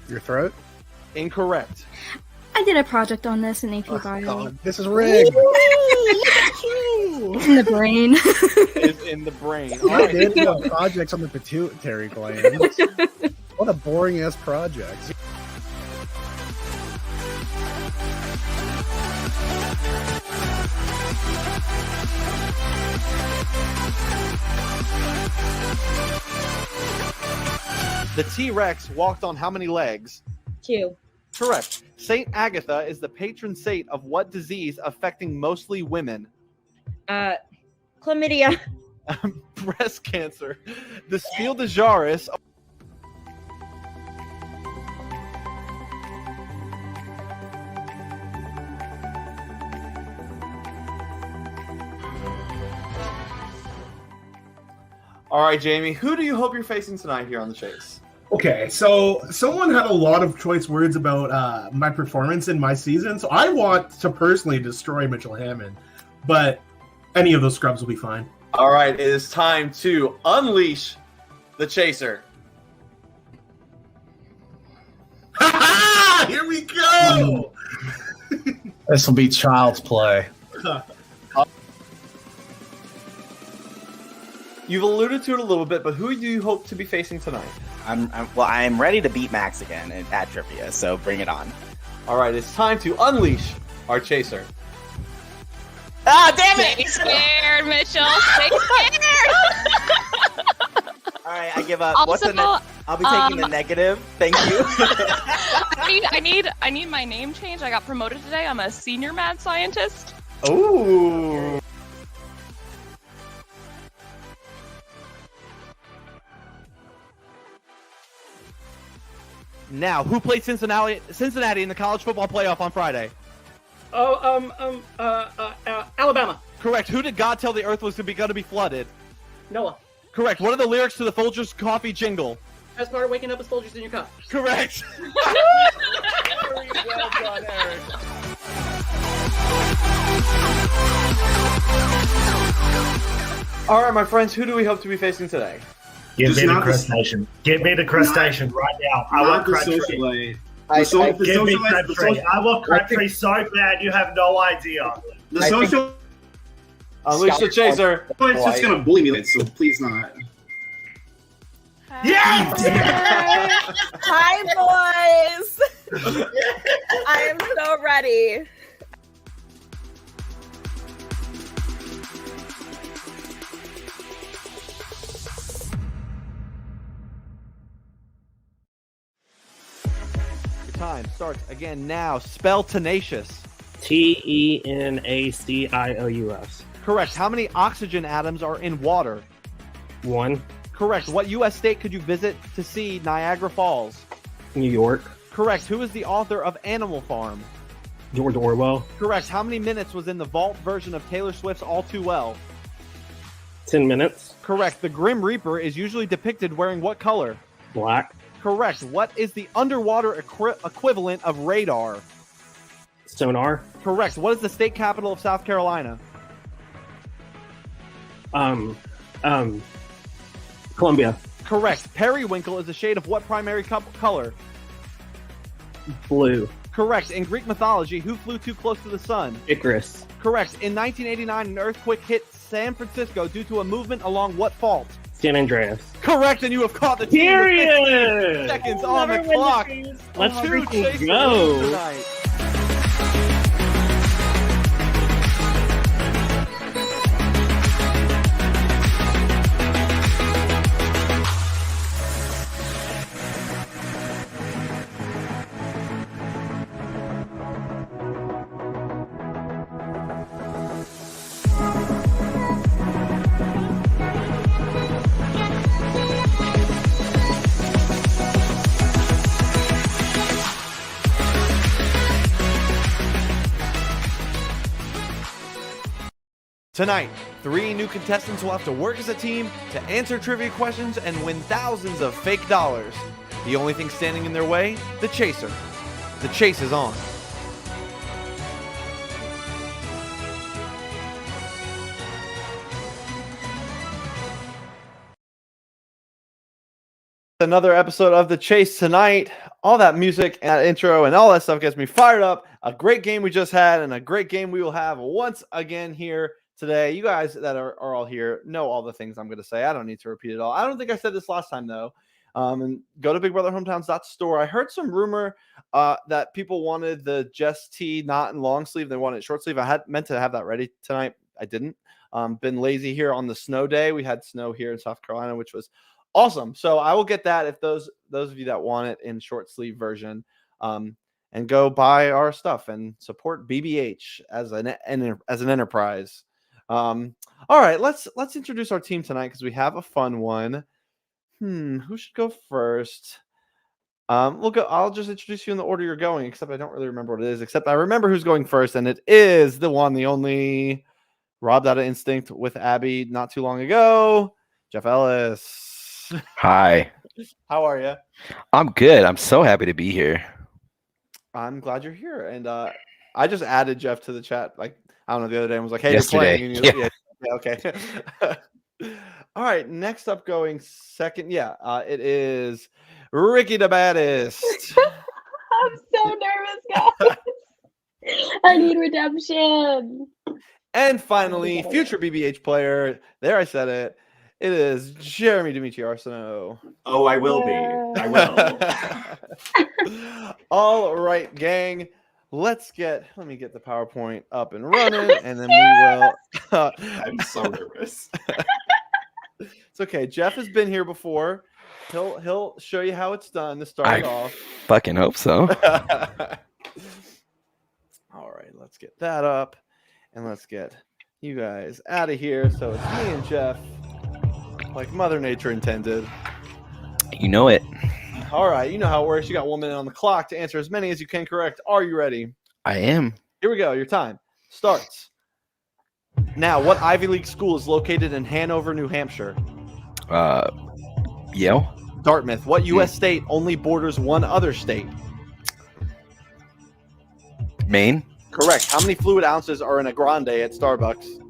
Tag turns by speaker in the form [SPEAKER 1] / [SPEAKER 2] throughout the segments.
[SPEAKER 1] Your throat?
[SPEAKER 2] Incorrect.
[SPEAKER 3] I did a project on this in AP
[SPEAKER 1] Oh,
[SPEAKER 3] Bio.
[SPEAKER 1] God, this is rigged.
[SPEAKER 3] It's in the brain.
[SPEAKER 2] Is in the brain. All
[SPEAKER 1] I
[SPEAKER 2] right.
[SPEAKER 1] did do projects on the pituitary gland. What a boring ass project.
[SPEAKER 2] The T-Rex walked on how many legs?
[SPEAKER 4] 2.
[SPEAKER 2] Correct. Saint Agatha is the patron saint of what disease affecting mostly women?
[SPEAKER 4] Chlamydia.
[SPEAKER 2] Breast cancer. The Spiel des Jahres. All right, Jamie. Who do you hope you're facing tonight here on the Chase?
[SPEAKER 5] Okay, so someone had a lot of choice words about my performance in my season, so I want to personally destroy Mitchell Hammond, but any of those scrubs will be fine.
[SPEAKER 2] All right, it is time to unleash the Chaser.
[SPEAKER 5] Ha! Here we go!
[SPEAKER 6] This will be child's play.
[SPEAKER 2] You've alluded to it a little bit, but who do you hope to be facing tonight?
[SPEAKER 7] I'm ready to beat Max again at trivia, so bring it on.
[SPEAKER 2] All right, it's time to unleash our Chaser.
[SPEAKER 7] Ah, damn it!
[SPEAKER 8] Stay scared, Mitchell. Stay scared.
[SPEAKER 7] All right, I give up.
[SPEAKER 8] Also,
[SPEAKER 7] I'll be taking the negative. Thank you.
[SPEAKER 8] I need my name changed. I got promoted today. I'm a senior mad scientist.
[SPEAKER 2] Ooh. Now, who played Cincinnati in the college football playoff on Friday?
[SPEAKER 9] Alabama.
[SPEAKER 2] Correct. Who did God tell the earth was going to be flooded?
[SPEAKER 9] Noah.
[SPEAKER 2] Correct. What are the lyrics to the Folgers coffee jingle?
[SPEAKER 9] As part of waking up as Folgers in your cup.
[SPEAKER 2] Correct. Very well done, Eric. All right, my friends, who do we hope to be facing today?
[SPEAKER 6] Give
[SPEAKER 10] Just
[SPEAKER 6] me the
[SPEAKER 10] not the-
[SPEAKER 6] crustacean. Give me the crustacean right now. I want
[SPEAKER 10] Not the
[SPEAKER 6] Crabtree.
[SPEAKER 10] social aid.
[SPEAKER 7] I-
[SPEAKER 10] The so-
[SPEAKER 7] I-
[SPEAKER 10] the
[SPEAKER 6] Give me
[SPEAKER 10] social aid- the
[SPEAKER 6] Crabtree.
[SPEAKER 10] social-
[SPEAKER 6] I want Crabtree so bad you have no idea.
[SPEAKER 10] The
[SPEAKER 7] I think-
[SPEAKER 10] social
[SPEAKER 2] Unleash the Chaser.
[SPEAKER 10] it's just gonna bully me, so please not.
[SPEAKER 6] Yeah!
[SPEAKER 11] Hi, boys. I am so ready.
[SPEAKER 2] Your time starts again now. Spell tenacious.
[SPEAKER 9] Tenacious.
[SPEAKER 2] Correct. How many oxygen atoms are in water?
[SPEAKER 9] 1.
[SPEAKER 2] Correct. What U.S. state could you visit to see Niagara Falls?
[SPEAKER 9] New York.
[SPEAKER 2] Correct. Who is the author of Animal Farm?
[SPEAKER 9] George Orwell.
[SPEAKER 2] Correct. How many minutes was in the vault version of Taylor Swift's All Too Well?
[SPEAKER 9] 10 minutes.
[SPEAKER 2] Correct. The Grim Reaper is usually depicted wearing what color?
[SPEAKER 9] Black.
[SPEAKER 2] Correct. What is the underwater equivalent of radar?
[SPEAKER 9] Sonar.
[SPEAKER 2] Correct. What is the state capital of South Carolina?
[SPEAKER 9] Columbia.
[SPEAKER 2] Correct. Periwinkle is a shade of what primary color?
[SPEAKER 9] Blue.
[SPEAKER 2] Correct. In Greek mythology, who flew too close to the sun?
[SPEAKER 9] Icarus.
[SPEAKER 2] Correct. In 1989, an earthquake hit San Francisco due to a movement along what fault?
[SPEAKER 9] San Andreas.
[SPEAKER 2] Correct, and you have caught the team with 15
[SPEAKER 9] Period!
[SPEAKER 2] seconds on the clock.
[SPEAKER 9] Let's
[SPEAKER 2] Two
[SPEAKER 9] freaking
[SPEAKER 2] Chaser
[SPEAKER 9] go.
[SPEAKER 2] wins tonight. Tonight, 3 new contestants will have to work as a team to answer trivia questions and win thousands of fake dollars. The only thing standing in their way? The Chaser. The chase is on. Another episode of The Chase tonight. All that music and that intro and all that stuff gets me fired up. A great game we just had and a great game we will have once again here today. You guys that are all here know all the things I'm going to say. I don't need to repeat it all. I don't think I said this last time, though. And go to BigBrotherHometowns.store. I heard some rumor that people wanted the Jess T not in long sleeve. They wanted short sleeve. I had meant to have that ready tonight. I didn't. Been lazy here on the snow day. We had snow here in South Carolina, which was awesome. So I will get that if those of you that want it in short sleeve version, and go buy our stuff and support BBH as an enterprise. All right, let's introduce our team tonight because we have a fun one. Who should go first? We'll go. I'll just introduce you in the order you're going, except I don't really remember what it is, except I remember who's going first, and it is the one, the only, robbed out of instinct with Abby not too long ago, Jeff Ellis.
[SPEAKER 4] Hi.
[SPEAKER 2] How are you?
[SPEAKER 4] I'm good. I'm so happy to be here.
[SPEAKER 2] I'm glad you're here. And I just added Jeff to the chat, like, I don't know, the other day and was like, hey,
[SPEAKER 4] yesterday.
[SPEAKER 2] You're playing. Yeah, okay. All right, next up going second. It is Ricky the Baddest.
[SPEAKER 12] I'm so nervous, guys. I need redemption.
[SPEAKER 2] And finally, future BBH player. There, I said it. It is Jeremy Dimitri Arsenault.
[SPEAKER 10] Oh, I will be. I
[SPEAKER 2] will. All right, gang. Let me get the PowerPoint up and running, and then we will.
[SPEAKER 10] I'm so nervous.
[SPEAKER 2] It's okay. Jeff has been here before. He'll show you how it's done to start off.
[SPEAKER 4] Fucking hope so.
[SPEAKER 2] All right, let's get that up, and let's get you guys out of here. So it's me and Jeff, like Mother Nature intended.
[SPEAKER 4] You know it.
[SPEAKER 2] All right, you know how it works. You got 1 minute on the clock to answer as many as you can correct. Are you ready?
[SPEAKER 4] I am.
[SPEAKER 2] Here we go. Your time starts now. What Ivy League school is located in Hanover, New Hampshire?
[SPEAKER 4] Yale.
[SPEAKER 2] Dartmouth. What U.S. state only borders one other state?
[SPEAKER 4] Maine.
[SPEAKER 2] Correct. How many fluid ounces are in a grande at Starbucks?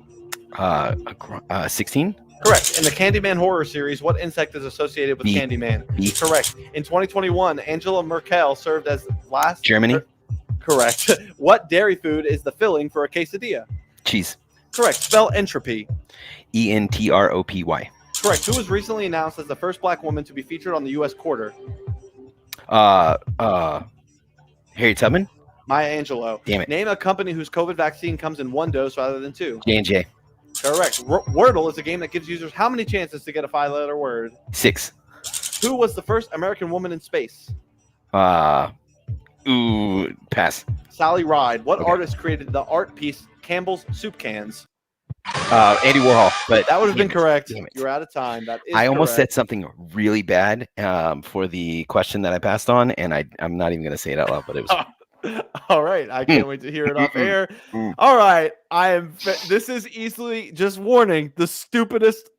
[SPEAKER 4] 16.
[SPEAKER 2] Correct. In the Candyman horror series, what insect is associated with Candyman?
[SPEAKER 4] Bee.
[SPEAKER 2] Correct. In 2021, Angela Merkel served as last.
[SPEAKER 4] Germany.
[SPEAKER 2] Correct. What dairy food is the filling for a quesadilla?
[SPEAKER 4] Cheese.
[SPEAKER 2] Correct. Spell entropy.
[SPEAKER 4] ENTROPY.
[SPEAKER 2] Correct. Who was recently announced as the first black woman to be featured on the U.S. quarter?
[SPEAKER 4] Harriet Tubman.
[SPEAKER 2] Maya Angelou.
[SPEAKER 4] Damn it.
[SPEAKER 2] Name a company whose COVID vaccine comes in one dose rather than two.
[SPEAKER 4] J&J.
[SPEAKER 2] Correct. Wordle is a game that gives users how many chances to get a 5-letter word?
[SPEAKER 4] 6.
[SPEAKER 2] Who was the first American woman in space?
[SPEAKER 4] Pass.
[SPEAKER 2] Sally Ride. What artist created the art piece Campbell's Soup Cans?
[SPEAKER 4] Andy Warhol. But
[SPEAKER 2] that would have been correct.
[SPEAKER 4] Damn it.
[SPEAKER 2] You're out of time. That is
[SPEAKER 4] I almost
[SPEAKER 2] correct.
[SPEAKER 4] said something really bad for the question that I passed on, and I'm not even going to say it out loud, but it was.
[SPEAKER 2] All right, I can't wait to hear it off air. All right, this is easily, just warning, the stupidest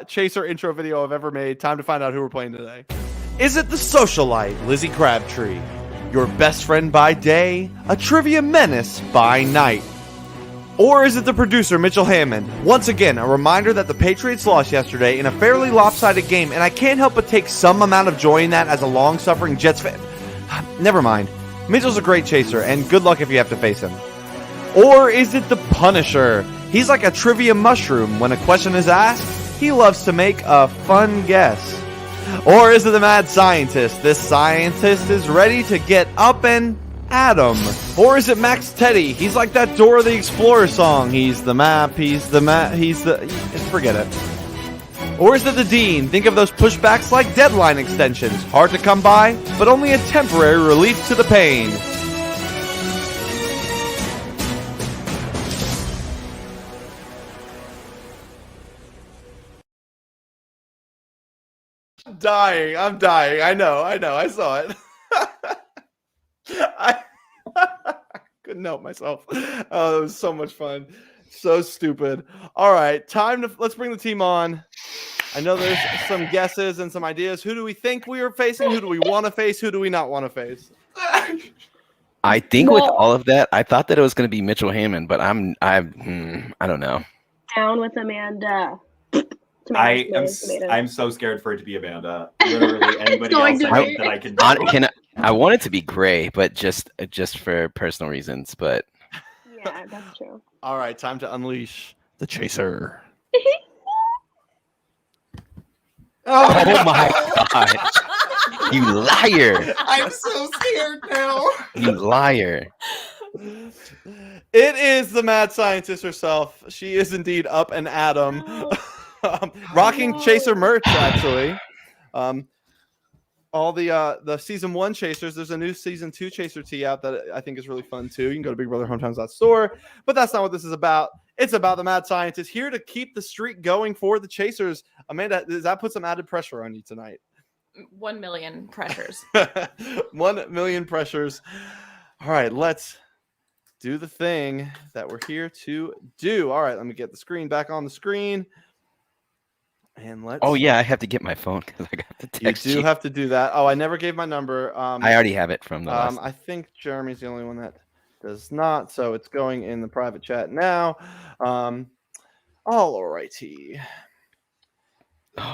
[SPEAKER 2] Chaser intro video I've ever made. Time to find out who we're playing today. Is it the socialite Lizzie Crabtree, your best friend by day, a trivia menace by night? Or is it the producer, Mitchell Hammond? Once again, a reminder that the Patriots lost yesterday in a fairly lopsided game, and I can't help but take some amount of joy in that as a long-suffering Jets fan. Never mind. Mitchell's a great chaser, and good luck if you have to face him. Or is it the Punisher? He's like a trivia mushroom. When a question is asked, he loves to make a fun guess. Or is it the mad scientist? This scientist is ready to get up and at him. Or is it Max Teddy? He's like that Dora the Explorer song. He's the map, forget it. Or is it the Dean? Think of those pushbacks like deadline extensions. Hard to come by, but only a temporary relief to the pain. I'm dying. I know. I saw it. I couldn't help myself. Oh, it was so much fun. So stupid. All right, let's bring the team on. I know there's some guesses and some ideas. Who do we think we are facing? Who do we want to face? Who do we not want to face?
[SPEAKER 4] I think with all of that, I thought that it was going to be Mitchell Hammond, but I don't know.
[SPEAKER 12] Down with Amanda.
[SPEAKER 10] I'm so scared for it to be Amanda. Literally anybody else I think that I can do.
[SPEAKER 4] I want it to be Gray, but just for personal reasons. But
[SPEAKER 12] Yeah, that's true.
[SPEAKER 2] All right, time to unleash the chaser.
[SPEAKER 4] Oh my god! You liar!
[SPEAKER 10] I'm so scared now.
[SPEAKER 4] You liar!
[SPEAKER 2] It is the mad scientist herself. She is indeed up and Adam, rocking Chaser merch actually. All the season 1 chasers. There's a new season 2 chaser tee out that I think is really fun too. You can go to BigBrotherHometowns.store, but that's not what this is about. It's about the mad scientist here to keep the streak going for the chasers. Amanda, does that put some added pressure on you tonight?
[SPEAKER 8] 1 million pressures.
[SPEAKER 2] 1 million pressures. All right, let's do the thing that we're here to do. All right, let me get the screen back on the screen. And let's.
[SPEAKER 4] Oh yeah, I have to get my phone because I got the text.
[SPEAKER 2] You do have to do that. Oh, I never gave my number.
[SPEAKER 4] I already have it from the last.
[SPEAKER 2] I think Jeremy's the only one that does not, so it's going in the private chat now. All righty.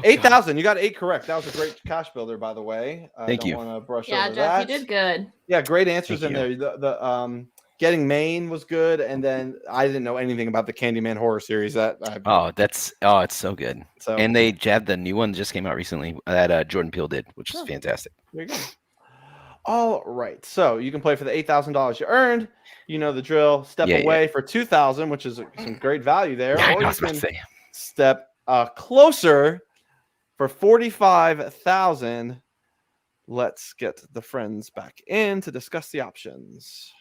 [SPEAKER 2] 8,000. You got 8 correct. That was a great cash builder, by the way.
[SPEAKER 4] Thank you.
[SPEAKER 2] Want to brush
[SPEAKER 8] Yeah,
[SPEAKER 2] over
[SPEAKER 8] Jeff,
[SPEAKER 2] that.
[SPEAKER 8] you did good.
[SPEAKER 2] Yeah, great answers
[SPEAKER 4] Thank
[SPEAKER 2] in
[SPEAKER 4] you.
[SPEAKER 2] there. The getting Maine was good, and then I didn't know anything about the Candyman horror series.
[SPEAKER 4] It's so good.
[SPEAKER 2] So
[SPEAKER 4] And they jabbed the new one that just came out recently that Jordan Peele did, which is fantastic.
[SPEAKER 2] there you go. All right, so you can play for the $8,000 you earned. You know the drill. Step
[SPEAKER 4] Yeah,
[SPEAKER 2] away for 2,000, which is some great value there.
[SPEAKER 4] Yeah, I
[SPEAKER 2] or
[SPEAKER 4] know,
[SPEAKER 2] you
[SPEAKER 4] I was about
[SPEAKER 2] can
[SPEAKER 4] to say.
[SPEAKER 2] step closer for 45,000. Let's get the friends back in to discuss the options.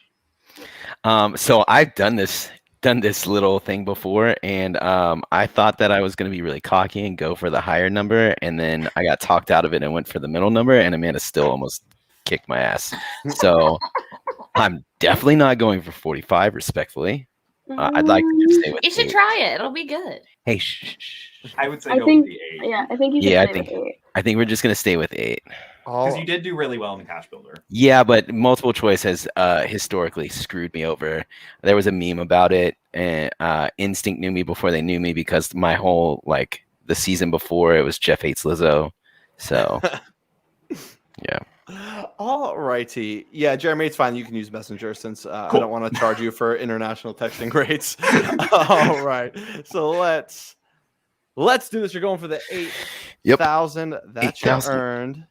[SPEAKER 4] So I've done this little thing before, and I thought that I was going to be really cocky and go for the higher number, and then I got talked out of it and went for the middle number, and Amanda still almost kicked my ass. So I'm definitely not going for 45, respectfully. I'd like to just stay with
[SPEAKER 8] You should
[SPEAKER 4] 8.
[SPEAKER 8] try it. It'll be good.
[SPEAKER 4] Hey, shh.
[SPEAKER 10] I would say
[SPEAKER 12] I
[SPEAKER 10] go
[SPEAKER 12] think,
[SPEAKER 10] with the 8.
[SPEAKER 12] yeah, I think you should
[SPEAKER 4] Yeah,
[SPEAKER 12] play with 8.
[SPEAKER 4] I think we're just going to stay with 8.
[SPEAKER 10] Because you did do really well in the cash builder.
[SPEAKER 4] Yeah, but multiple choice has historically screwed me over. There was a meme about it, and Instinct knew me before they knew me because my whole the season before it was Jeff hates Lizzo. So yeah.
[SPEAKER 2] All righty. Yeah, Jeremy, it's fine. You can use Messenger since I don't want to charge you for international texting rates. All right. So let's do this. You're going for the 8,000 that
[SPEAKER 4] 8,000.
[SPEAKER 2] you earned.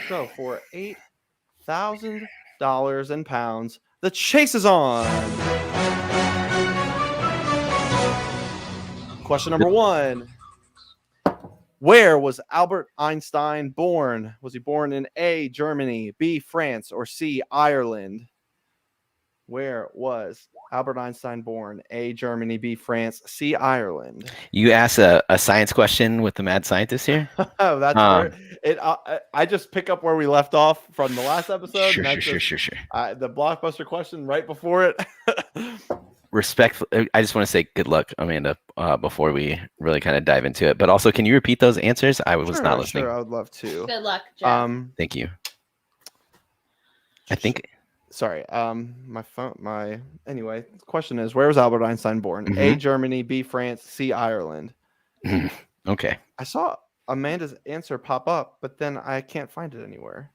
[SPEAKER 2] So for $8,000 in pounds, the chase is on. Question number 1. Where was Albert Einstein born? Was he born in A, Germany, B, France, or C, Ireland? Where was Albert Einstein born? A, Germany, B, France, C, Ireland.
[SPEAKER 4] You asked a science question with the mad scientist here?
[SPEAKER 2] Oh, that's where it. I just pick up where we left off from the last episode.
[SPEAKER 4] Sure.
[SPEAKER 2] The blockbuster question right before it.
[SPEAKER 4] Respectfully, I just want to say good luck, Amanda, before we really kind of dive into it. But also, can you repeat those answers? I was not listening.
[SPEAKER 2] Sure, I would love to.
[SPEAKER 8] Good luck, Jeff.
[SPEAKER 4] Thank you. I think.
[SPEAKER 2] Sorry. My phone. Anyway. The question is, where was Albert Einstein born? A, Germany, B, France, C, Ireland.
[SPEAKER 4] Okay.
[SPEAKER 2] I saw Amanda's answer pop up, but then I can't find it anywhere.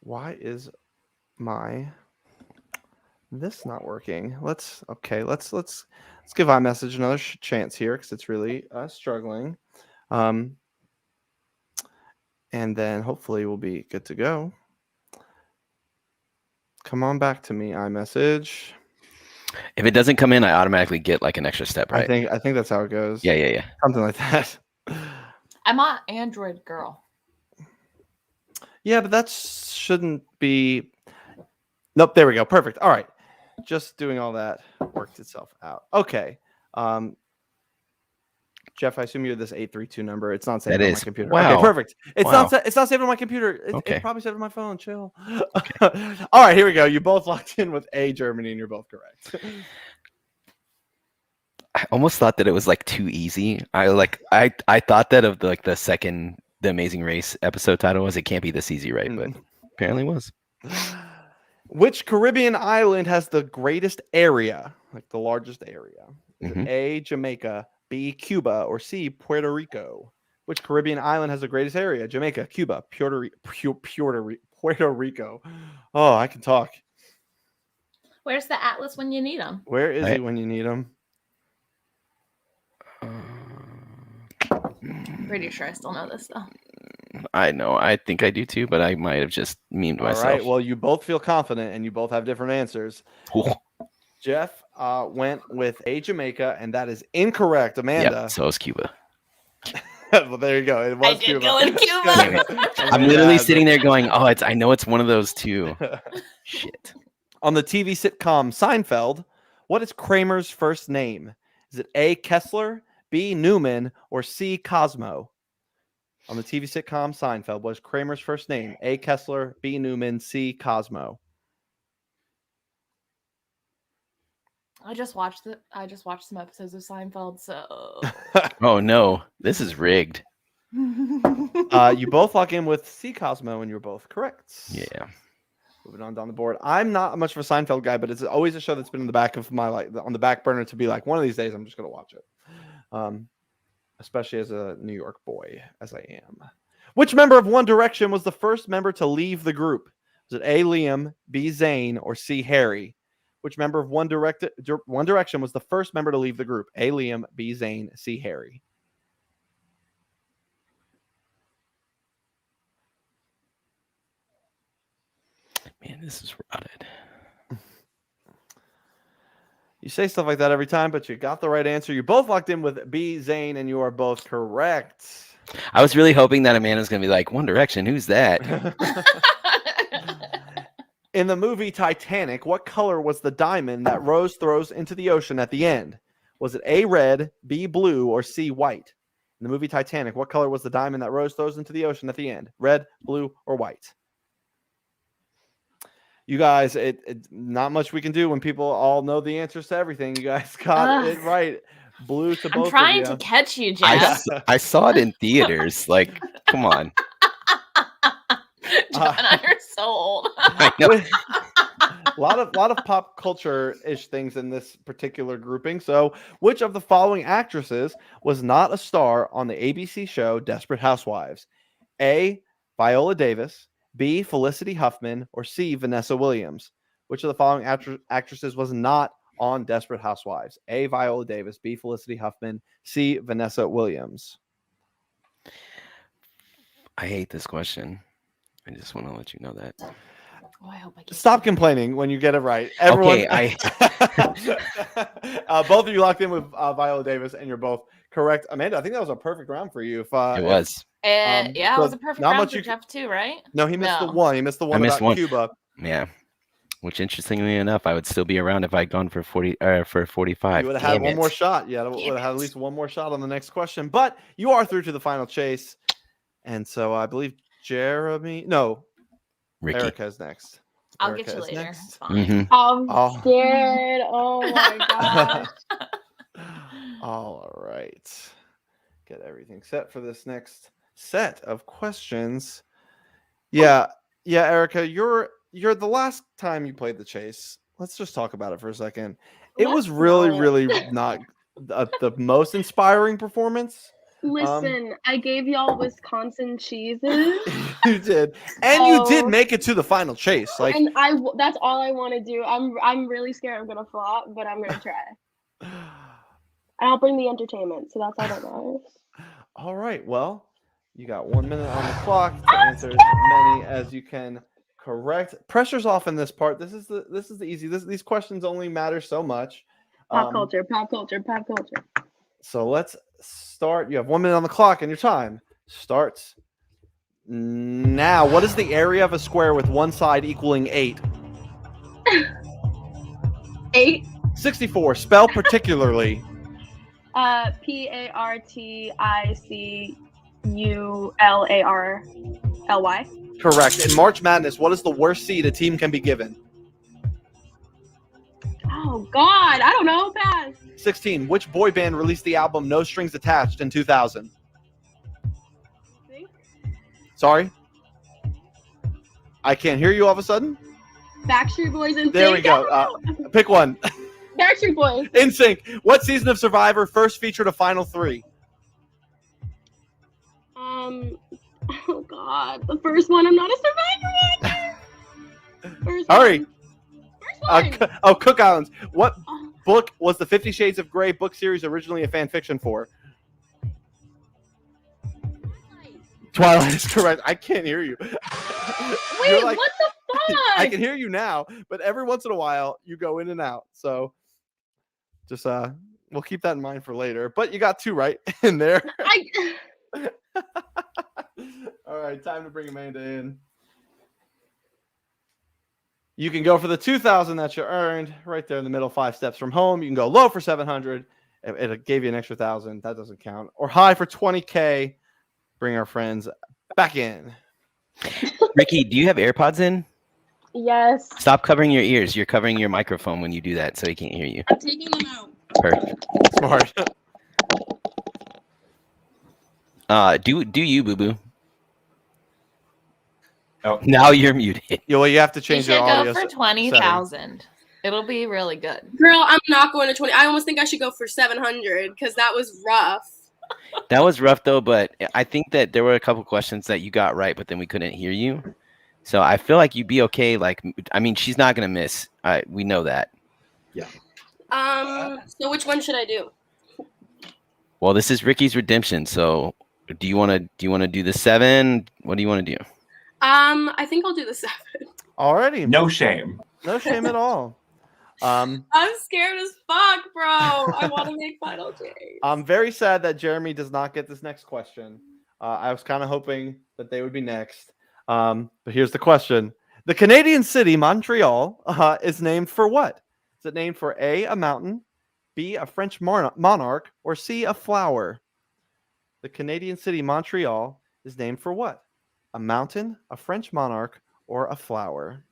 [SPEAKER 2] Why is this not working? Let's give iMessage another chance here because it's really struggling. And then hopefully we'll be good to go. Come on back to me, iMessage.
[SPEAKER 4] If it doesn't come in, I automatically get an extra step, right?
[SPEAKER 2] I think that's how it goes.
[SPEAKER 4] Yeah.
[SPEAKER 2] Something like that.
[SPEAKER 8] I'm an Android girl.
[SPEAKER 2] Yeah, but that shouldn't be. Nope, there we go. Perfect. All right. Just doing all that worked itself out. Okay. Jeff, I assume you have this 832 number. It's not saved on my computer.
[SPEAKER 4] Wow.
[SPEAKER 2] Okay, perfect. It's not saved on my computer. It's probably saved on my phone. Chill. Okay. All right, here we go. You both locked in with A, Germany, and you're both correct.
[SPEAKER 4] I almost thought that it was too easy. I thought that of the Amazing Race episode title was "It Can't Be This Easy," right? But apparently it was.
[SPEAKER 2] Which Caribbean island has the greatest area, like the largest area? Is it A, Jamaica, B, Cuba, or C, Puerto Rico? Which Caribbean island has the greatest area? Jamaica, Cuba, Puerto Rico. Oh, I can talk.
[SPEAKER 11] Where's the atlas when you need them?
[SPEAKER 2] Where is he when you need him?
[SPEAKER 11] Pretty sure I still know this though.
[SPEAKER 4] I know. I think I do too, but I might have just memed myself.
[SPEAKER 2] All right. Well, you both feel confident, and you both have different answers.
[SPEAKER 4] Cool.
[SPEAKER 2] Jeff went with A, Jamaica, and that is incorrect. Amanda.
[SPEAKER 4] Yeah, so is Cuba.
[SPEAKER 2] Well, there you go. It was
[SPEAKER 11] I
[SPEAKER 2] Cuba.
[SPEAKER 11] did go with Cuba.
[SPEAKER 4] I'm literally sitting there going, "Oh, I know it's one of those two." Shit.
[SPEAKER 2] On the TV sitcom Seinfeld, what is Kramer's first name? Is it A, Kessler, B, Newman, or C, Cosmo? On the TV sitcom Seinfeld, what is Kramer's first name? A, Kessler, B, Newman, C, Cosmo.
[SPEAKER 11] I just watched some episodes of Seinfeld, so
[SPEAKER 4] Oh no, this is rigged.
[SPEAKER 2] You both lock in with C, Cosmo, and you're both correct.
[SPEAKER 4] Yeah.
[SPEAKER 2] Moving on down the board. I'm not much of a Seinfeld guy, but it's always a show that's been in the back of my on the back burner to be like, one of these days I'm just gonna watch it. Especially as a New York boy, as I am. Which member of One Direction was the first member to leave the group? Was it A, Liam, B, Zayn, or C, Harry? Which member of One Direction was the first member to leave the group? A, Liam, B, Zayn, C, Harry.
[SPEAKER 4] Man, this is rotted.
[SPEAKER 2] You say stuff like that every time, but you got the right answer. You're both locked in with B, Zayn, and you are both correct.
[SPEAKER 4] I was really hoping that Amanda's going to be like, One Direction, who's that?
[SPEAKER 2] In the movie Titanic, what color was the diamond that Rose throws into the ocean at the end? Was it A, red, B, blue, or C, white? In the movie Titanic, what color was the diamond that Rose throws into the ocean at the end? Red, blue, or white? You guys, it not much we can do when people all know the answers to everything. You guys got it right. Blue to both
[SPEAKER 11] I'm trying
[SPEAKER 2] of you.
[SPEAKER 11] to catch you, Jeff.
[SPEAKER 4] I saw it in theaters. Like, come on.
[SPEAKER 11] John and I are so old.
[SPEAKER 4] I know.
[SPEAKER 2] A lot of pop culture-ish things in this particular grouping. So, which of the following actresses was not a star on the ABC show Desperate Housewives? A, Viola Davis, B, Felicity Huffman, or C, Vanessa Williams? Which of the following actresses was not on Desperate Housewives? A, Viola Davis, B, Felicity Huffman, C, Vanessa Williams.
[SPEAKER 4] I hate this question. I just want to let you know that.
[SPEAKER 11] Oh, I hope I get
[SPEAKER 2] Stop complaining when you get it right. Everyone,
[SPEAKER 4] Okay,
[SPEAKER 2] both of you locked in with Viola Davis, and you're both correct. Amanda, I think that was a perfect round for you. If,
[SPEAKER 4] it was.
[SPEAKER 11] Yeah, it
[SPEAKER 2] so
[SPEAKER 11] was a perfect
[SPEAKER 2] not
[SPEAKER 11] round
[SPEAKER 2] much
[SPEAKER 11] for
[SPEAKER 2] you
[SPEAKER 11] Jeff too, right?
[SPEAKER 2] No, he missed the one. He missed the one
[SPEAKER 4] I missed
[SPEAKER 2] about
[SPEAKER 4] one.
[SPEAKER 2] Cuba.
[SPEAKER 4] Yeah. Which, interestingly enough, I would still be around if I'd gone for 45.
[SPEAKER 2] You would have had one more shot. Yeah, would have had at least one more shot on the next question. But you are through to the final chase. And so I believe Ricky. Erica's next.
[SPEAKER 11] I'll
[SPEAKER 2] Erica
[SPEAKER 11] get you
[SPEAKER 2] is
[SPEAKER 11] later.
[SPEAKER 2] next.
[SPEAKER 11] It's fine.
[SPEAKER 12] I'm scared. Oh my gosh.
[SPEAKER 2] All right. Get everything set for this next set of questions. Yeah, Erica, you're the last time you played the chase. Let's just talk about it for a second. It was really not the most inspiring performance.
[SPEAKER 12] Listen, I gave y'all Wisconsin cheeses.
[SPEAKER 2] You did, and you did make it to the final chase. Like,
[SPEAKER 12] and that's all I want to do. I'm really scared I'm gonna flop, but I'm gonna try. And I'll bring the entertainment, so that's all that matters.
[SPEAKER 2] All right, well, you got 1 minute on the clock to answer as many as you can correct. Pressure's off in this part. This is the easy. These questions only matter so much.
[SPEAKER 12] Pop culture.
[SPEAKER 2] So let's start. You have 1 minute on the clock, and your time starts now. What is the area of a square with one side equaling 8?
[SPEAKER 12] 8.
[SPEAKER 2] 64. Spell particularly.
[SPEAKER 12] PARTICULARLY.
[SPEAKER 2] Correct. In March Madness, what is the worst seed a team can be given?
[SPEAKER 12] Oh God, I don't know. Pass.
[SPEAKER 2] 16. Which boy band released the album No Strings Attached in 2000? Sorry? I can't hear you all of a sudden?
[SPEAKER 12] Backstreet Boys and
[SPEAKER 2] There we go. Pick one.
[SPEAKER 12] Backstreet Boys.
[SPEAKER 2] NSYNC. What season of Survivor first featured a final three?
[SPEAKER 12] Oh God, the first one. I'm not a Survivor actor. First
[SPEAKER 2] Hurry.
[SPEAKER 12] One. First one.
[SPEAKER 2] Cook Islands. What book was the 50 Shades of Grey book series originally a fan fiction for? Twilight is correct. I can't hear you.
[SPEAKER 12] Wait,
[SPEAKER 2] what
[SPEAKER 12] the fuck?
[SPEAKER 2] I can hear you now, but every once in a while you go in and out. So just we'll keep that in mind for later. But you got 2 right in there. All right, time to bring Amanda in. You can go for the 2,000 that you earned right there in the middle, 5 steps from home. You can go low for 700. It gave you an extra 1,000. That doesn't count. Or high for 20K. Bring our friends back in.
[SPEAKER 4] Ricky, do you have AirPods in?
[SPEAKER 12] Yes.
[SPEAKER 4] Stop covering your ears. You're covering your microphone when you do that, so he can't hear you.
[SPEAKER 12] I'm taking them out.
[SPEAKER 4] Perfect.
[SPEAKER 2] Smart.
[SPEAKER 4] Do you, Boo Boo?
[SPEAKER 10] Oh,
[SPEAKER 4] now you're muted.
[SPEAKER 2] Well, you have to
[SPEAKER 11] You
[SPEAKER 2] change
[SPEAKER 11] should
[SPEAKER 2] your audio.
[SPEAKER 11] go for 20,000. It'll be really good.
[SPEAKER 13] Girl, I'm not going to 20. I almost think I should go for 700 because that was rough.
[SPEAKER 4] That was rough though, but I think that there were a couple questions that you got right, but then we couldn't hear you. So I feel like you'd be okay. Like, I mean, she's not gonna miss. We know that.
[SPEAKER 2] Yeah.
[SPEAKER 13] So which one should I do?
[SPEAKER 4] Well, this is Ricky's redemption. So do you want to do the 7? What do you want to do?
[SPEAKER 13] I think I'll do the 7.
[SPEAKER 2] Already.
[SPEAKER 10] No shame.
[SPEAKER 2] No shame at all.
[SPEAKER 13] I'm scared as fuck, bro. I want to make final change.
[SPEAKER 2] I'm very sad that Jeremy does not get this next question. I was kind of hoping that they would be next. But here's the question. The Canadian city, Montreal, is named for what? Is it named for A, a mountain, B, a French monarch, or C, a flower? The Canadian city, Montreal, is named for what? A mountain, a French monarch, or a flower?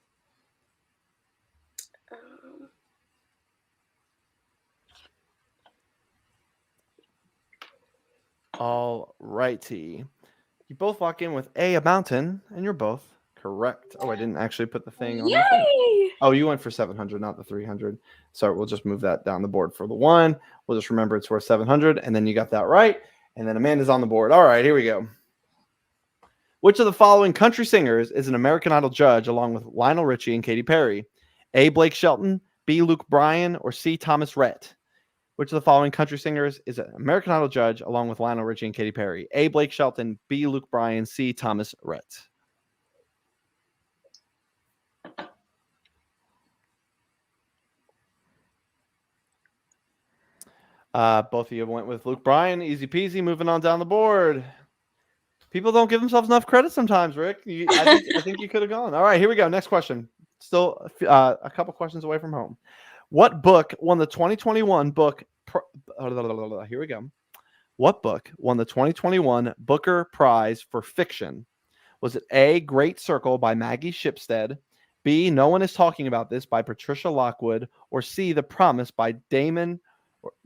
[SPEAKER 2] All righty. You both lock in with a mountain, and you're both correct. Oh, I didn't actually put the thing on. The thing.
[SPEAKER 13] Yay!
[SPEAKER 2] Oh, you went for 700, not the 300. So we'll just move that down the board for the 1. We'll just remember it's worth 700, and then you got that right. And then Amanda's on the board. All right, here we go. Which of the following country singers is an American Idol judge along with Lionel Richie and Katy Perry? A, Blake Shelton, B, Luke Bryan, or C, Thomas Rhett? Which of the following country singers is an American Idol judge along with Lionel Richie and Katy Perry? A, Blake Shelton, B, Luke Bryan, C, Thomas Rhett. Both of you went with Luke Bryan. Easy peasy. Moving on down the board. People don't give themselves enough credit sometimes, Rick. I think you could have gone. All right, here we go. Next question. Still a couple questions away from home. What book won the 2021 book? Here we go. What book won the 2021 Booker Prize for Fiction? Was it A, Great Circle by Maggie Shipstead, B, No One Is Talking About This by Patricia Lockwood, or C, The Promise by Damon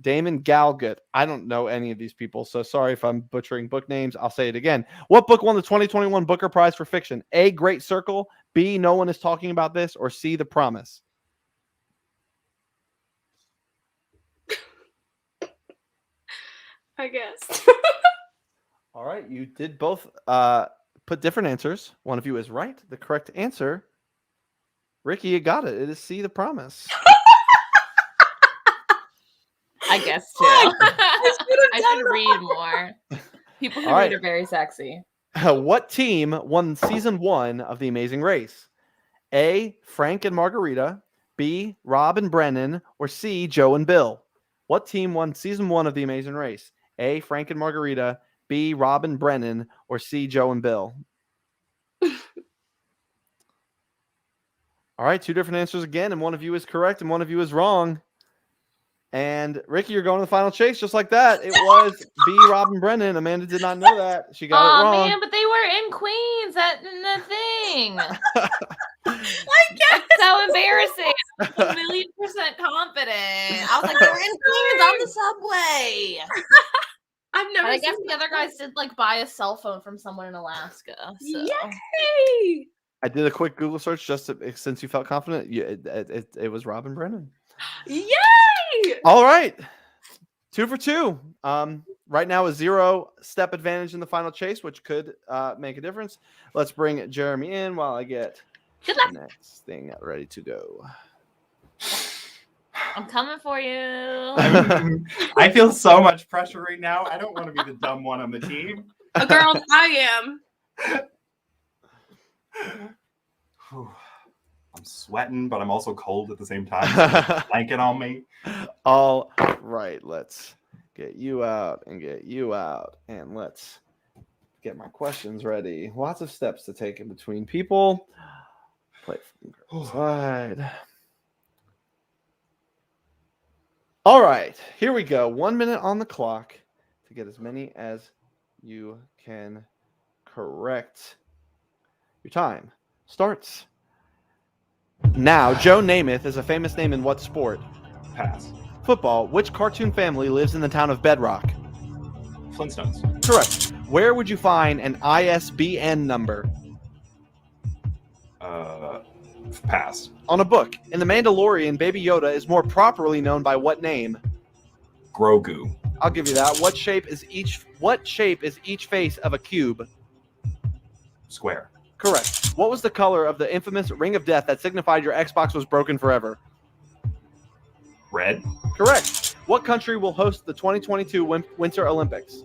[SPEAKER 2] Galgut? I don't know any of these people, so sorry if I'm butchering book names. I'll say it again. What book won the 2021 Booker Prize for Fiction? A, Great Circle, B, No One Is Talking About This, or C, The Promise?
[SPEAKER 13] I guess.
[SPEAKER 2] All right, you did both put different answers. One of you is right. The correct answer, Ricky, you got it. It is C, The Promise.
[SPEAKER 11] I guess too. I should read more. People who
[SPEAKER 2] All right.
[SPEAKER 11] read are very sexy.
[SPEAKER 2] What team won season 1 of The Amazing Race? A, Frank and Margarita, B, Rob and Brennan, or C, Joe and Bill? What team won season 1 of The Amazing Race? A, Frank and Margarita, B, Rob and Brennan, or C, Joe and Bill? All right, 2 different answers again, and one of you is correct and one of you is wrong. And Ricky, you're going to the final chase just like that. It was B, Rob and Brennan. Amanda did not know that. She got it wrong.
[SPEAKER 11] Oh man, but they were in Queens at the thing.
[SPEAKER 13] I guess.
[SPEAKER 11] So embarrassing. I'm 1,000,000% confident. I was like, they were in Queens on the subway.
[SPEAKER 13] I've never.
[SPEAKER 11] But I guess
[SPEAKER 13] seen
[SPEAKER 11] the other
[SPEAKER 13] that.
[SPEAKER 11] guys did like buy a cell phone from someone in Alaska. So.
[SPEAKER 13] Yay!
[SPEAKER 2] I did a quick Google search since you felt confident. It was Robin Brennan.
[SPEAKER 13] Yay!
[SPEAKER 2] All right. 2 for 2. Right now a 0-step advantage in the final chase, which could make a difference. Let's bring Jeremy in while I get the next thing ready to go.
[SPEAKER 11] I'm coming for you.
[SPEAKER 10] I feel so much pressure right now. I don't want to be the dumb one on the team.
[SPEAKER 13] Girls, I am.
[SPEAKER 10] I'm sweating, but I'm also cold at the same time. So there's a blanket on me.
[SPEAKER 2] All right, let's get you out and get you out, and let's get my questions ready. Lots of steps to take in between people. Play from the side. All right, here we go. 1 minute on the clock to get as many as you can correct. Your time starts now. Joe Namath is a famous name in what sport?
[SPEAKER 10] Pass.
[SPEAKER 2] Football. Which cartoon family lives in the town of Bedrock?
[SPEAKER 10] Flintstones.
[SPEAKER 2] Correct. Where would you find an ISBN number?
[SPEAKER 10] Pass.
[SPEAKER 2] On a book. In The Mandalorian, Baby Yoda is more properly known by what name?
[SPEAKER 10] Grogu.
[SPEAKER 2] I'll give you that. What shape is each face of a cube?
[SPEAKER 10] Square.
[SPEAKER 2] Correct. What was the color of the infamous Ring of Death that signified your Xbox was broken forever?
[SPEAKER 10] Red.
[SPEAKER 2] Correct. What country will host the 2022 Winter Olympics?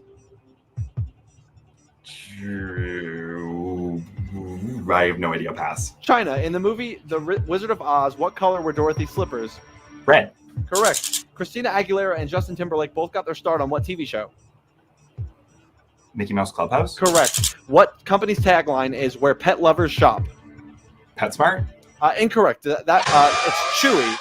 [SPEAKER 10] I have no idea. Pass.
[SPEAKER 2] China. In the movie The Wizard of Oz, what color were Dorothy's slippers?
[SPEAKER 10] Red.
[SPEAKER 2] Correct. Christina Aguilera and Justin Timberlake both got their start on what TV show?
[SPEAKER 10] Mickey Mouse Clubhouse.
[SPEAKER 2] Correct. What company's tagline is "Where pet lovers shop"?
[SPEAKER 10] PetSmart.
[SPEAKER 2] Incorrect. It's Chewy.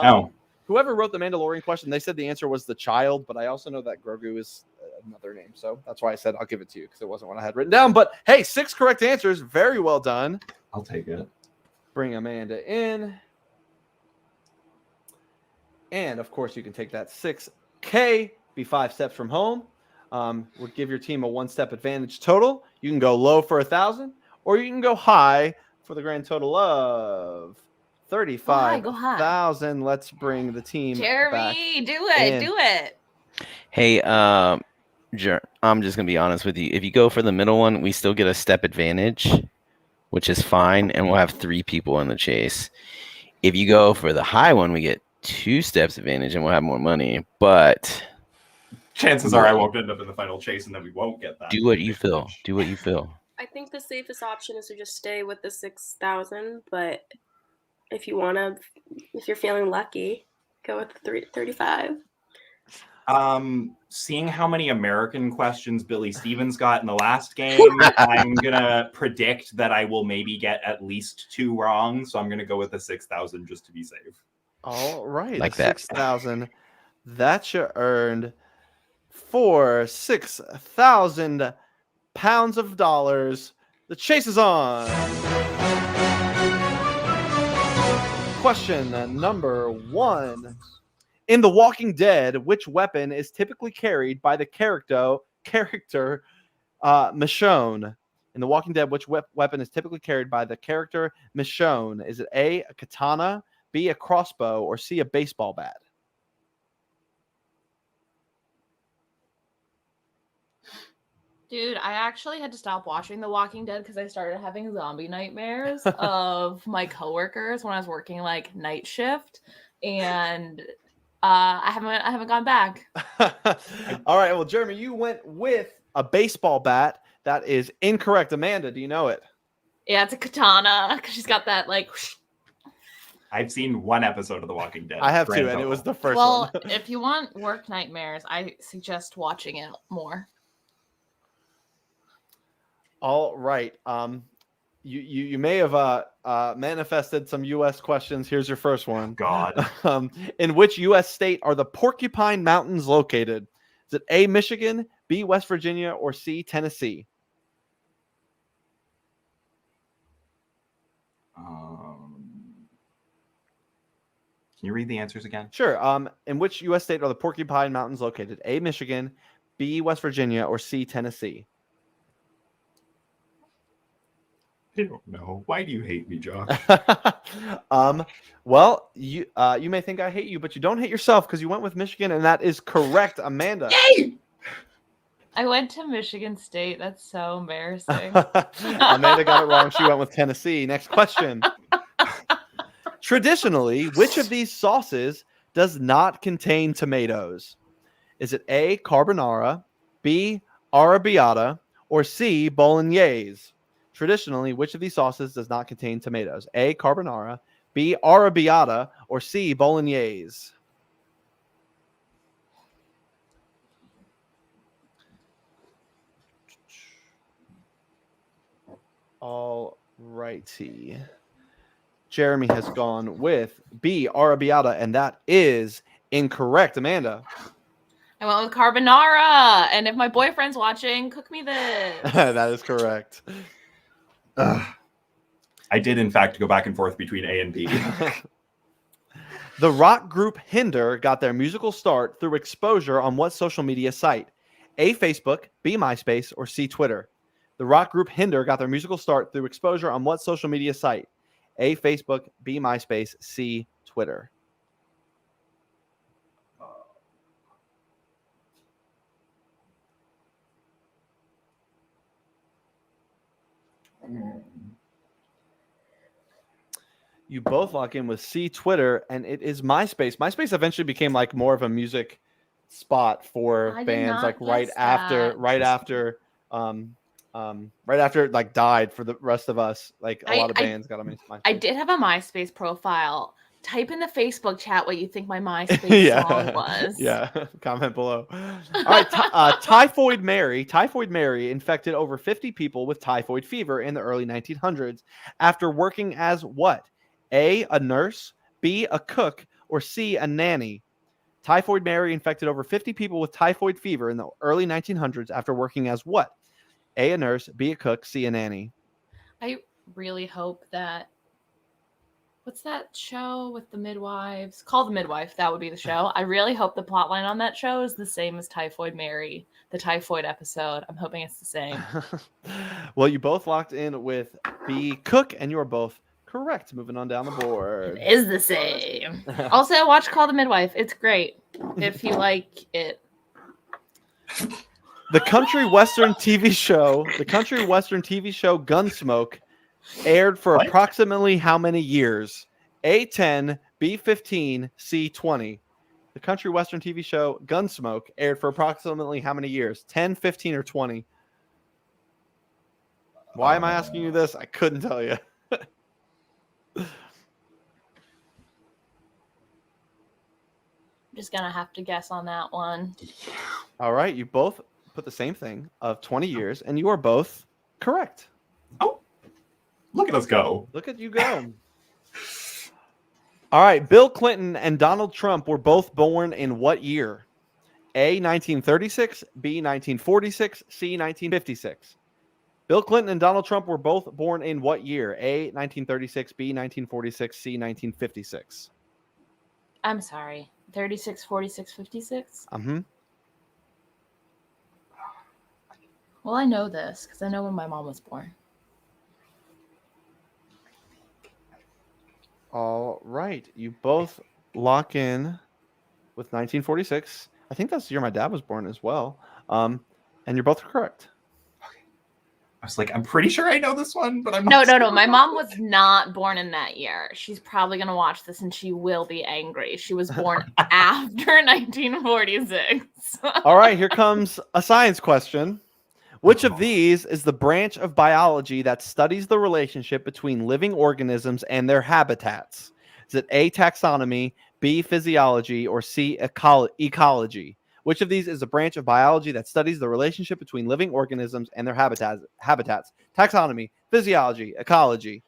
[SPEAKER 10] No.
[SPEAKER 2] Whoever wrote the Mandalorian question, they said the answer was the child, but I also know that Grogu is another name, so that's why I said I'll give it to you because it wasn't what I had written down. But hey, 6 correct answers. Very well done.
[SPEAKER 10] I'll take it.
[SPEAKER 2] Bring Amanda in. And, of course, you can take that 6K, be 5 steps from home. Would give your team a 1-step advantage total. You can go low for 1,000, or you can go high for the grand total of 35,000. Let's bring the team
[SPEAKER 11] Jeremy,
[SPEAKER 2] back
[SPEAKER 11] do it.
[SPEAKER 2] in.
[SPEAKER 11] Do it.
[SPEAKER 4] Hey, I'm just gonna be honest with you. If you go for the middle one, we still get a step advantage, which is fine, and we'll have 3 people in the chase. If you go for the high one, we get 2 steps advantage, and we'll have more money. But
[SPEAKER 10] chances are I won't end up in the final chase, and then we won't get that.
[SPEAKER 4] Do what you feel. Do what you feel.
[SPEAKER 12] I think the safest option is to just stay with the 6,000, but if you're feeling lucky, go with the 35.
[SPEAKER 10] Seeing how many American questions Billy Stevens got in the last game, I'm gonna predict that I will maybe get at least 2 wrong. So I'm gonna go with the 6,000 just to be safe.
[SPEAKER 2] All right,
[SPEAKER 4] Like that.
[SPEAKER 2] 6,000. That you earned for 6,000 pounds of dollars. The chase is on. Question number 1. In The Walking Dead, which weapon is typically carried by the character Michonne? In The Walking Dead, which weapon is typically carried by the character Michonne? Is it A, a katana, B, a crossbow, or C, a baseball bat?
[SPEAKER 11] Dude, I actually had to stop watching The Walking Dead because I started having zombie nightmares of my coworkers when I was working like night shift, and I haven't gone back.
[SPEAKER 2] All right, well, Jeremy, you went with a baseball bat. That is incorrect. Amanda, do you know it?
[SPEAKER 11] Yeah, it's a katana because she's got that like.
[SPEAKER 10] I've seen 1 episode of The Walking Dead.
[SPEAKER 2] I have
[SPEAKER 10] Grand
[SPEAKER 2] too, and it
[SPEAKER 10] total.
[SPEAKER 2] was the first
[SPEAKER 11] Well,
[SPEAKER 2] one.
[SPEAKER 11] if you want work nightmares, I suggest watching it more.
[SPEAKER 2] All right. You may have manifested some U.S. questions. Here's your first one.
[SPEAKER 10] God.
[SPEAKER 2] In which U.S. state are the Porcupine Mountains located? Is it A, Michigan, B, West Virginia, or C, Tennessee?
[SPEAKER 10] Can you read the answers again?
[SPEAKER 2] Sure. In which U.S. state are the Porcupine Mountains located? A, Michigan, B, West Virginia, or C, Tennessee?
[SPEAKER 10] I don't know. Why do you hate me, Josh?
[SPEAKER 2] Well, you may think I hate you, but you don't hate yourself because you went with Michigan, and that is correct, Amanda.
[SPEAKER 11] Yay! I went to Michigan State. That's so embarrassing.
[SPEAKER 2] Amanda got it wrong. She went with Tennessee. Next question. Traditionally, which of these sauces does not contain tomatoes? Is it A, carbonara, B, arrabbiata, or C, bolognese? Traditionally, which of these sauces does not contain tomatoes? A, carbonara, B, arrabbiata, or C, bolognese? All righty. Jeremy has gone with B, arrabbiata, and that is incorrect. Amanda.
[SPEAKER 11] I went with carbonara. And if my boyfriend's watching, cook me this.
[SPEAKER 2] That is correct.
[SPEAKER 10] I did, in fact, go back and forth between A and B.
[SPEAKER 2] The rock group Hinder got their musical start through exposure on what social media site? A, Facebook, B, MySpace, or C, Twitter? The rock group Hinder got their musical start through exposure on what social media site? A, Facebook, B, MySpace, C, Twitter. You both lock in with C, Twitter, and it is MySpace. MySpace eventually became like more of a music spot for bands, like right after like died for the rest of us. Like a lot of bands got on MySpace.
[SPEAKER 11] I did have a MySpace profile. Type in the Facebook chat what you think my MySpace song was.
[SPEAKER 2] Yeah, comment below. All right, Typhoid Mary. Typhoid Mary infected over 50 people with typhoid fever in the early 1900s after working as what? A, a nurse, B, a cook, or C, a nanny? Typhoid Mary infected over 50 people with typhoid fever in the early 1900s after working as what? A, a nurse, B, a cook, C, a nanny?
[SPEAKER 11] I really hope that... What's that show with the midwives? Call the Midwife. That would be the show. I really hope the plotline on that show is the same as Typhoid Mary, the typhoid episode. I'm hoping it's the same.
[SPEAKER 2] Well, you both locked in with B, cook, and you are both correct. Moving on down the board.
[SPEAKER 11] It is the same. Also, watch Call the Midwife. It's great if you like it.
[SPEAKER 2] The country western TV show Gunsmoke aired for approximately how many years? A, 10, B, 15, C, 20. The country western TV show Gunsmoke aired for approximately how many years? 10, 15, or 20? Why am I asking you this? I couldn't tell you.
[SPEAKER 11] I'm just going to have to guess on that one.
[SPEAKER 2] All right. You both put the same thing of 20 years, and you are both correct.
[SPEAKER 10] Look at us go.
[SPEAKER 2] Look at you go. All right. Bill Clinton and Donald Trump were both born in what year? A, 1936, B, 1946, C, 1956. Bill Clinton and Donald Trump were both born in what year? A, 1936, B, 1946, C, 1956.
[SPEAKER 11] I'm sorry. 36, 46, 56? Well, I know this because I know when my mom was born.
[SPEAKER 2] All right. You both lock in with 1946. I think that's the year my dad was born as well. And you're both correct.
[SPEAKER 10] I was like, I'm pretty sure I know this one, but I'm
[SPEAKER 11] No.
[SPEAKER 10] not.
[SPEAKER 11] My mom was not born in that year. She's probably going to watch this and she will be angry. She was born after 1946.
[SPEAKER 2] All right. Here comes a science question. Which of these is the branch of biology that studies the relationship between living organisms and their habitats? Is it A, taxonomy, B, physiology, or C, ecology? Which of these is a branch of biology that studies the relationship between living organisms and their habitats? Taxonomy, physiology, ecology.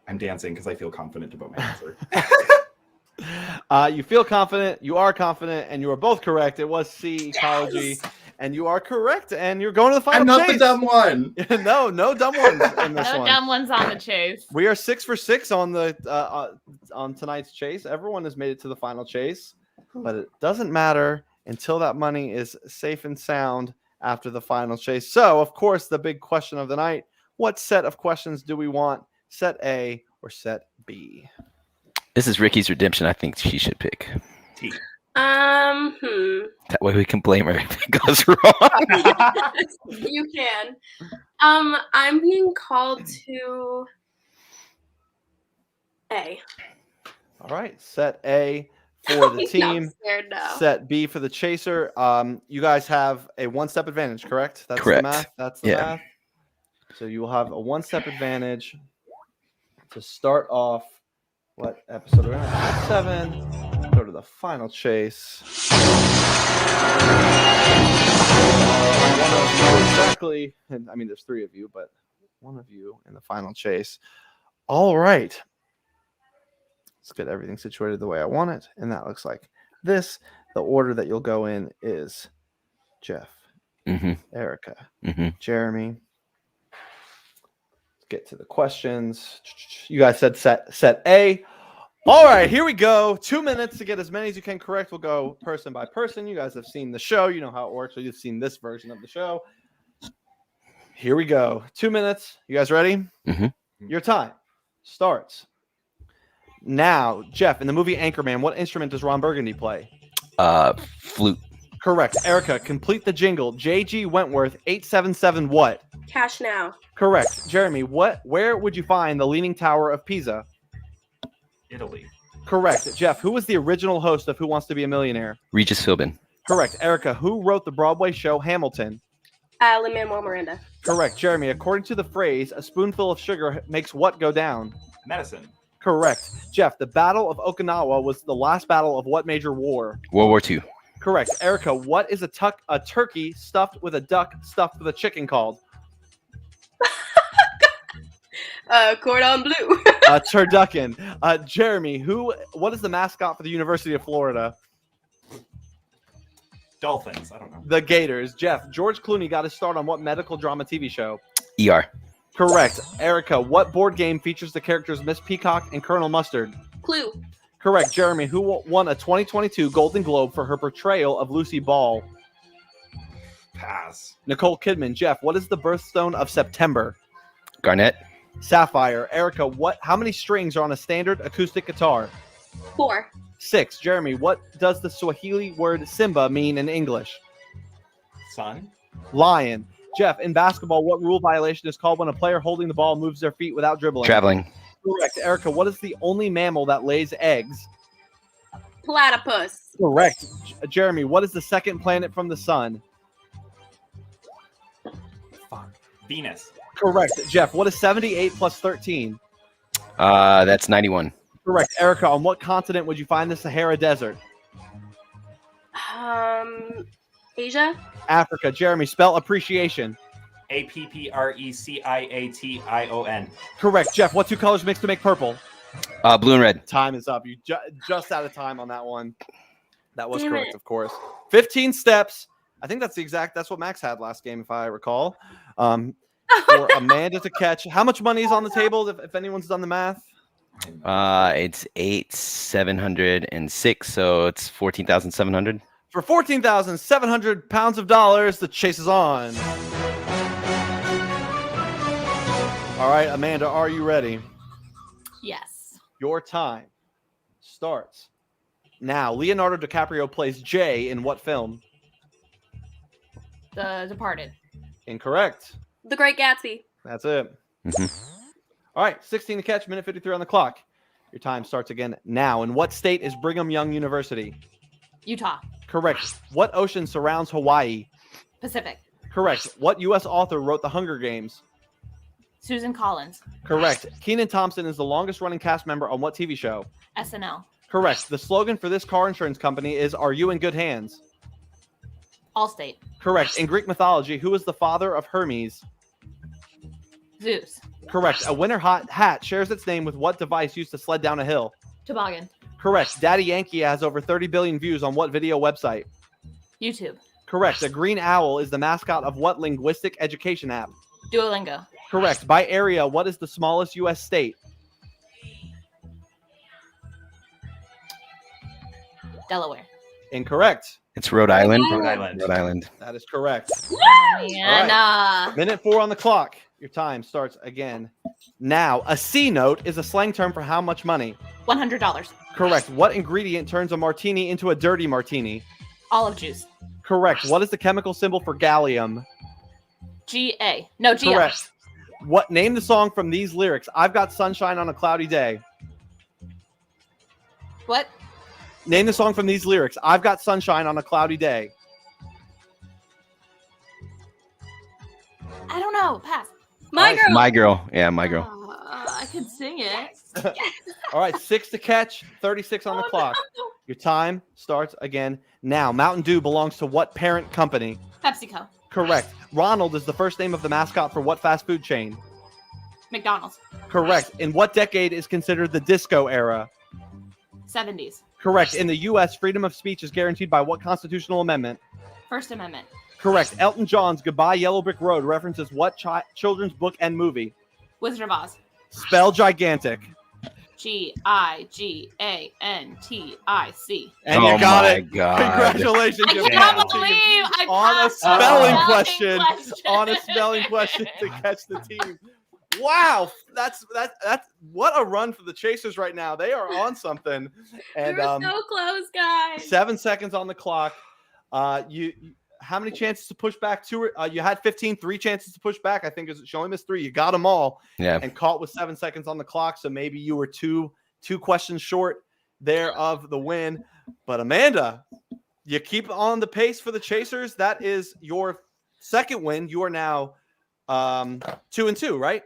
[SPEAKER 10] I'm dancing because I feel confident about my answer.
[SPEAKER 2] You feel confident, you are confident, and you are both correct. It was C, ecology, and you are correct, and you're going to the final
[SPEAKER 10] I'm not
[SPEAKER 2] chase.
[SPEAKER 10] the dumb one.
[SPEAKER 2] No dumb ones in this
[SPEAKER 11] No
[SPEAKER 2] one.
[SPEAKER 11] dumb ones on the chase.
[SPEAKER 2] We are 6 for 6 on the on tonight's chase. Everyone has made it to the final chase, but it doesn't matter until that money is safe and sound after the final chase. So, of course, the big question of the night, what set of questions do we want? Set A or set B?
[SPEAKER 4] This is Ricky's redemption. I think she should pick.
[SPEAKER 10] T.
[SPEAKER 4] That way we can blame her if it goes wrong.
[SPEAKER 13] You can. I'm being called to A.
[SPEAKER 2] All right, set A for the
[SPEAKER 13] I'm
[SPEAKER 2] team.
[SPEAKER 13] scared now.
[SPEAKER 2] Set B for the chaser. You guys have a one-step advantage, correct? That's
[SPEAKER 4] Correct.
[SPEAKER 2] the math. That's the math. So you will have a one-step advantage to start off. What episode are we on? 7. Go to the final chase. One of you exactly, and I mean, there's 3 of you, but one of you in the final chase. All right. Let's get everything situated the way I want it. And that looks like this. The order that you'll go in is Jeff, Erica, Jeremy. Let's get to the questions. You guys said set A. All right, here we go. 2 minutes to get as many as you can correct. We'll go person by person. You guys have seen the show. You know how it works. Or you've seen this version of the show. Here we go. 2 minutes. You guys ready? Your time starts now. Jeff, in the movie Anchorman, what instrument does Ron Burgundy play?
[SPEAKER 4] Flute.
[SPEAKER 2] Correct. Erica, complete the jingle. J.G. Wentworth, 877 what?
[SPEAKER 13] Cash now.
[SPEAKER 2] Correct. Jeremy, where would you find the Leaning Tower of Pisa?
[SPEAKER 10] Italy.
[SPEAKER 2] Correct. Jeff, who was the original host of Who Wants to Be a Millionaire?
[SPEAKER 4] Regis Philbin.
[SPEAKER 2] Correct. Erica, who wrote the Broadway show Hamilton?
[SPEAKER 13] Lin-Manuel Miranda.
[SPEAKER 2] Correct. Jeremy, according to the phrase, a spoonful of sugar makes what go down?
[SPEAKER 10] Medicine.
[SPEAKER 2] Correct. Jeff, the Battle of Okinawa was the last battle of what major war?
[SPEAKER 4] World War II.
[SPEAKER 2] Correct. Erica, what is a turkey stuffed with a duck stuffed with a chicken called?
[SPEAKER 13] Cordon bleu.
[SPEAKER 2] Turducken. Jeremy, what is the mascot for the University of Florida?
[SPEAKER 10] Dolphins. I don't know.
[SPEAKER 2] The Gators. Jeff, George Clooney got his start on what medical drama TV show?
[SPEAKER 4] ER.
[SPEAKER 2] Correct. Erica, what board game features the characters Miss Peacock and Colonel Mustard?
[SPEAKER 13] Clue.
[SPEAKER 2] Correct. Jeremy, who won a 2022 Golden Globe for her portrayal of Lucy Ball?
[SPEAKER 10] Pass.
[SPEAKER 2] Nicole Kidman. Jeff, what is the birthstone of September?
[SPEAKER 4] Garnett.
[SPEAKER 2] Sapphire. Erica, how many strings are on a standard acoustic guitar?
[SPEAKER 13] 4.
[SPEAKER 2] 6. Jeremy, what does the Swahili word Simba mean in English?
[SPEAKER 10] Son.
[SPEAKER 2] Lion. Jeff, in basketball, what rule violation is called when a player holding the ball moves their feet without dribbling?
[SPEAKER 4] Traveling.
[SPEAKER 2] Correct. Erica, what is the only mammal that lays eggs?
[SPEAKER 13] Platypus.
[SPEAKER 2] Correct. Jeremy, what is the second planet from the sun?
[SPEAKER 10] Venus.
[SPEAKER 2] Correct. Jeff, what is 78 plus 13?
[SPEAKER 4] That's 91.
[SPEAKER 2] Correct. Erica, on what continent would you find the Sahara Desert?
[SPEAKER 13] Asia.
[SPEAKER 2] Africa. Jeremy, spell appreciation.
[SPEAKER 10] APPRECIATION.
[SPEAKER 2] Correct. Jeff, what 2 colors mix to make purple?
[SPEAKER 4] Blue and red.
[SPEAKER 2] Time is up. You just out of time on that one. That was
[SPEAKER 13] Damn
[SPEAKER 2] correct,
[SPEAKER 13] it.
[SPEAKER 2] of course. 15 steps. I think that's that's what Max had last game, if I recall. For Amanda to catch. How much money is on the table, if anyone's done the math?
[SPEAKER 4] It's 8,706, so it's 14,700.
[SPEAKER 2] For 14,700 pounds of dollars, the chase is on. All right, Amanda, are you ready?
[SPEAKER 11] Yes.
[SPEAKER 2] Your time starts now. Leonardo DiCaprio plays Jay in what film?
[SPEAKER 11] The Departed.
[SPEAKER 2] Incorrect.
[SPEAKER 13] The Great Gatsby.
[SPEAKER 2] That's it. All right, 16 to catch, minute 53 on the clock. Your time starts again now. In what state is Brigham Young University?
[SPEAKER 11] Utah.
[SPEAKER 2] Correct. What ocean surrounds Hawaii?
[SPEAKER 11] Pacific.
[SPEAKER 2] Correct. What U.S. author wrote The Hunger Games?
[SPEAKER 11] Susan Collins.
[SPEAKER 2] Correct. Kenan Thompson is the longest running cast member on what TV show?
[SPEAKER 11] SNL.
[SPEAKER 2] Correct. The slogan for this car insurance company is, "Are you in good hands?"
[SPEAKER 11] Allstate.
[SPEAKER 2] Correct. In Greek mythology, who is the father of Hermes?
[SPEAKER 11] Zeus.
[SPEAKER 2] Correct. A winter hat shares its name with what device used to sled down a hill?
[SPEAKER 11] Toboggan.
[SPEAKER 2] Correct. Daddy Yankee has over 30 billion views on what video website?
[SPEAKER 11] YouTube.
[SPEAKER 2] Correct. A green owl is the mascot of what linguistic education app?
[SPEAKER 11] Duolingo.
[SPEAKER 2] Correct. By area, what is the smallest U.S. state?
[SPEAKER 11] Delaware.
[SPEAKER 2] Incorrect.
[SPEAKER 4] It's Rhode Island.
[SPEAKER 10] Rhode Island.
[SPEAKER 4] Rhode Island.
[SPEAKER 2] That is correct.
[SPEAKER 11] Man,
[SPEAKER 2] Minute 4 on the clock. Your time starts again. Now, a C note is a slang term for how much money?
[SPEAKER 11] $100.
[SPEAKER 2] Correct. What ingredient turns a martini into a dirty martini?
[SPEAKER 11] Olive juice.
[SPEAKER 2] Correct. What is the chemical symbol for gallium?
[SPEAKER 11] GA. No, GI.
[SPEAKER 2] Correct. What? Name the song from these lyrics. I've got sunshine on a cloudy day.
[SPEAKER 11] What?
[SPEAKER 2] Name the song from these lyrics. I've got sunshine on a cloudy day.
[SPEAKER 11] I don't know. Pass.
[SPEAKER 13] My girl.
[SPEAKER 4] My girl. Yeah, my girl.
[SPEAKER 11] I could sing it.
[SPEAKER 2] All right, 6 to catch, 36 on the clock. Your time starts again now. Mountain Dew belongs to what parent company?
[SPEAKER 11] PepsiCo.
[SPEAKER 2] Correct. Ronald is the first name of the mascot for what fast food chain?
[SPEAKER 11] McDonald's.
[SPEAKER 2] Correct. In what decade is considered the disco era?
[SPEAKER 11] 70s.
[SPEAKER 2] Correct. In the U.S., freedom of speech is guaranteed by what constitutional amendment?
[SPEAKER 11] First Amendment.
[SPEAKER 2] Correct. Elton John's Goodbye Yellow Brick Road references what children's book and movie?
[SPEAKER 11] Wizard of Oz.
[SPEAKER 2] Spell gigantic.
[SPEAKER 11] GIGANTIC.
[SPEAKER 2] And you got it.
[SPEAKER 4] God.
[SPEAKER 2] Congratulations.
[SPEAKER 11] I
[SPEAKER 2] you
[SPEAKER 11] cannot
[SPEAKER 2] passed.
[SPEAKER 11] believe I
[SPEAKER 2] On a
[SPEAKER 11] passed
[SPEAKER 2] spelling
[SPEAKER 11] the
[SPEAKER 2] question.
[SPEAKER 11] question.
[SPEAKER 2] On a spelling question to catch the team. Wow, that's what a run for the Chasers right now. They are on something. And
[SPEAKER 13] We were so close, guys.
[SPEAKER 2] 7 seconds on the clock. You how many chances to push back? Two. You had 15, 3 chances to push back. I think is showing this 3. You got them all.
[SPEAKER 4] Yeah.
[SPEAKER 2] And caught with 7 seconds on the clock. So maybe you were two questions short there of the win. But Amanda, you keep on the pace for the Chasers. That is your second win. You are now 2-2, right?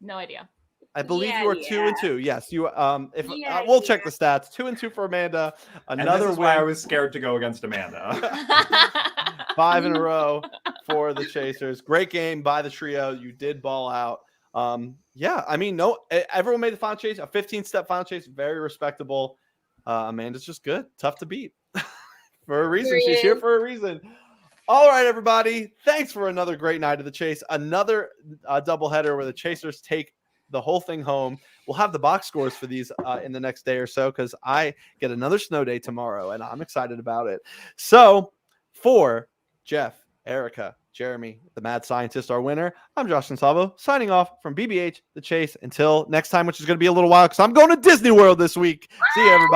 [SPEAKER 11] No idea.
[SPEAKER 2] I believe
[SPEAKER 13] Yeah,
[SPEAKER 2] you are
[SPEAKER 13] yeah.
[SPEAKER 2] 2-2. Yes, you. If
[SPEAKER 13] Yeah,
[SPEAKER 2] we'll check the stats. 2-2 for Amanda.
[SPEAKER 10] And
[SPEAKER 2] Another
[SPEAKER 10] this is
[SPEAKER 2] win.
[SPEAKER 10] why I was scared to go against Amanda.
[SPEAKER 2] 5 in a row for the Chasers. Great game by the trio. You did ball out. Yeah, I mean, everyone made the final chase. A 15-step final chase, very respectable. Amanda's just good, tough to beat for a reason. She's here for a reason. All right, everybody. Thanks for another great night of the chase. Another doubleheader where the Chasers take the whole thing home. We'll have the box scores for these in the next day or so because I get another snow day tomorrow, and I'm excited about it. So for Jeff, Erica, Jeremy, the mad scientist, our winner, I'm Josh Gonsalvo, signing off from BBH The Chase until next time, which is going to be a little while because I'm going to Disney World this week. See you, everybody.